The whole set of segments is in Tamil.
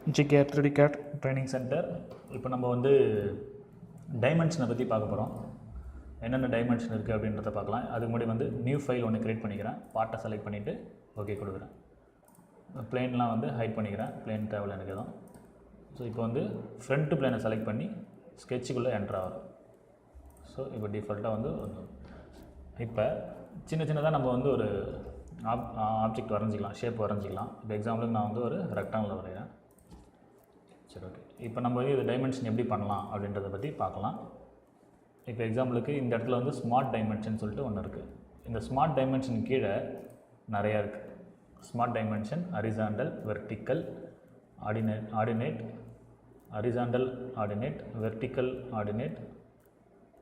GKR 3D CAD training centre. இப்போ நம்ம வந்து டைமென்ஷனை பற்றி பார்க்க போகிறோம். என்னென்ன டைமென்ஷன் இருக்குது அப்படின்றத பார்க்கலாம். அதுக்கு முன்னாடி வந்து நியூ ஃபைல் ஒன்று க்ரியேட் பண்ணிக்கிறேன். பார்ட்டை செலக்ட் பண்ணிவிட்டு ஓகே கொடுக்குறேன். பிளேன்லாம் வந்து ஹைட் பண்ணிக்கிறேன். பிளேன் தேவையில்ல எனக்கு தான். ஸோ இப்போ வந்து ஃப்ரண்ட் பிளேனை செலக்ட் பண்ணி ஸ்கெட்சுக்குள்ளே என்ட்ரு ஆகும். ஸோ இப்போ டிஃபால்ட்டாக வந்து இப்போ சின்னதாக நம்ம வந்து ஒரு ஆப்ஜெக்ட் வரைஞ்சிக்கலாம், ஷேப் வரைஞ்சிக்கலாம். இப்போ எக்ஸாம்பிளுக்கு நான் வந்து ஒரு ரெக்டாங்கில் வரைகிறேன். சரி, ஓகே. இப்போ நம்ம வந்து இது டைமென்ஷன் எப்படி பண்ணலாம் அப்படின்றத பற்றி பார்க்கலாம். இப்போ எக்ஸாம்பிளுக்கு இந்த இடத்துல வந்து ஸ்மார்ட் டைமென்ஷன் சொல்லிட்டு ஒன்று இருக்குது. இந்த ஸ்மார்ட் டைமென்ஷன் கீழே நிறையா இருக்குது. Smart dimension, horizontal, vertical, ordinate, horizontal ordinate, vertical ordinate,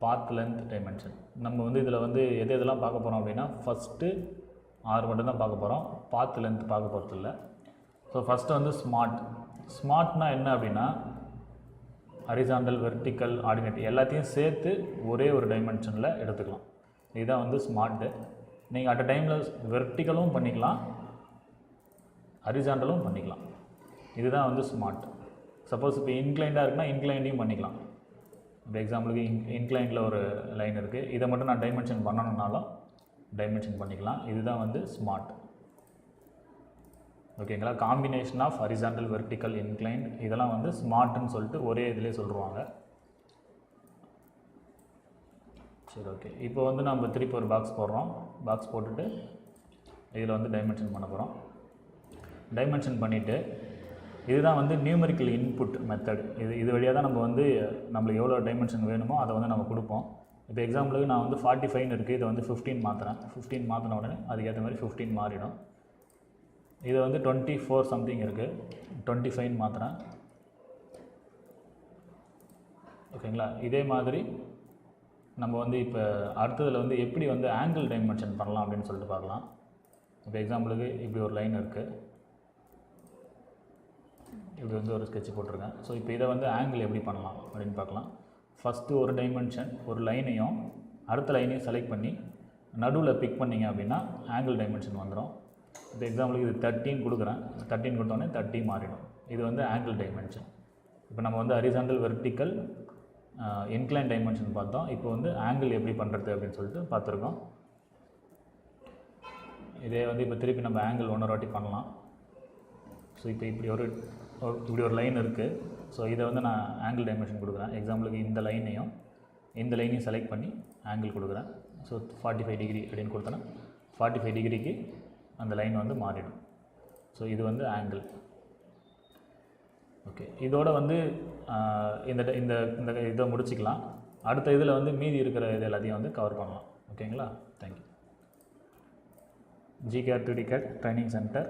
path length dimension. நம்ம வந்து இதில் வந்து எதெல்லாம் பார்க்க போகிறோம் அப்படின்னா ஃபஸ்ட்டு 6 மட்டும் தான் பார்க்க போகிறோம். பாத் லென்த் பார்க்க போகிறது இல்லை. ஸோ ஃபஸ்ட்டு வந்து ஸ்மார்ட்னா என்ன அப்படின்னா ஹரிசாண்டல், வெர்டிக்கல், ஆர்டினேட் எல்லாத்தையும் சேர்த்து ஒரே ஒரு டைமென்ஷனில் எடுத்துக்கலாம். இதுதான் வந்து ஸ்மார்ட்டு. நீங்கள் அட் அ டைமில் வெர்டிக்கலும் பண்ணிக்கலாம், ஹரிசாண்டலும் பண்ணிக்கலாம். இதுதான் வந்து ஸ்மார்ட். சப்போஸ் இப்போ இன்க்ளைண்டாக இருக்குன்னா இன்க்ளைண்டையும் பண்ணிக்கலாம். இப்போ எக்ஸாம்பிளுக்கு இன்க்ளைண்டில் ஒரு லைன் இருக்குது, இதை மட்டும் நான் டைமென்ஷன் பண்ணணுன்னாலும் டைமென்ஷன் பண்ணிக்கலாம். இதுதான் வந்து ஸ்மார்ட். ஓகேங்களா? Combination of horizontal, vertical, inclined இதெல்லாம் வந்து ஸ்மார்ட்னு சொல்லிட்டு ஒரே இதிலே சொல்லுவாங்க. சரி, ஓகே. இப்போ வந்து நம்ம திருப்பி ஒரு பாக்ஸ் போடுறோம். பாக்ஸ் போட்டுட்டு இதில் வந்து டைமென்ஷன் பண்ண போகிறோம். டைமென்ஷன் பண்ணிவிட்டு இதுதான் வந்து நியூமெரிக்கல் இன்புட் மெத்தட். இது வழியாக தான் நம்ம வந்து நம்மளுக்கு எவ்வளோ டைமென்ஷன் வேணுமோ அதை வந்து நம்ம கொடுப்போம். இப்போ எக்ஸாம்பிளுக்கு நான் வந்து 45 இருக்குது, இதை வந்து 15 மாற்றுறேன். 15 மாற்றின உடனே அதுக்கேற்ற மாதிரி 15 மாறிடும். இது வந்து 24 சம்திங் இருக்குது, 25 மாற்றுறேன். ஓகேங்களா? இதே மாதிரி நம்ம வந்து இப்போ அடுத்ததில் வந்து எப்படி வந்து ஆங்கிள் டைமென்ஷன் பண்ணலாம் அப்படின்னு சொல்லிட்டு பார்க்கலாம். இப்போ எக்ஸாம்பிளுக்கு இப்படி ஒரு லைன் இருக்குது, இப்படி வந்து ஒரு ஸ்கெட்ச் போட்டிருக்கேன். ஸோ இப்போ இதை வந்து ஆங்கிள் எப்படி பண்ணலாம் அப்படின்னு பார்க்கலாம். ஃபஸ்ட்டு ஒரு டைமென்ஷன், ஒரு லைனையும் அடுத்த லைனையும் செலக்ட் பண்ணி நடுவில் பிக் பண்ணிங்க அப்படின்னா ஆங்கிள் டைமென்ஷன் வந்துடும். இப்போ எக்ஸாம்பிளுக்கு இது 13 கொடுக்குறேன். 13 கொடுத்தோடனே 30 மாறிடும். இது வந்து ஆங்கிள் டைமென்ஷன். இப்போ நம்ம வந்து ஹரிசாண்டல், வெர்டிக்கல், இன்க்ளைன் டைமென்ஷன் பார்த்தோம். இப்போ வந்து ஆங்கிள் எப்படி பண்ணுறது அப்படின்னு சொல்லிட்டு பார்த்துருக்கோம். இதே வந்து இப்போ திருப்பி நம்ம ஆங்கிள் ஒன்று வாட்டி பண்ணலாம். ஸோ இப்போ இப்படி ஒரு லைன் இருக்குது. ஸோ இதை வந்து நான் ஆங்கிள் டைமென்ஷன் கொடுக்குறேன். எக்ஸாம்பிளுக்கு இந்த லைனையும் செலக்ட் பண்ணி ஆங்கிள் கொடுக்குறேன். ஸோ 45 டிகிரி அப்படின்னு கொடுத்தேன்னா 45 டிகிரிக்கு அந்த லைன் வந்து மாறிடும். ஸோ இது வந்து ஆங்கிள். ஓகே, இதோட வந்து இந்த இதை முடிச்சிக்கலாம். அடுத்த இதில் வந்து மீதி இருக்கிற இது எல்லாத்தையும் வந்து கவர் பண்ணலாம். ஓகேங்களா? Thank you. GKR 3D CAD training centre.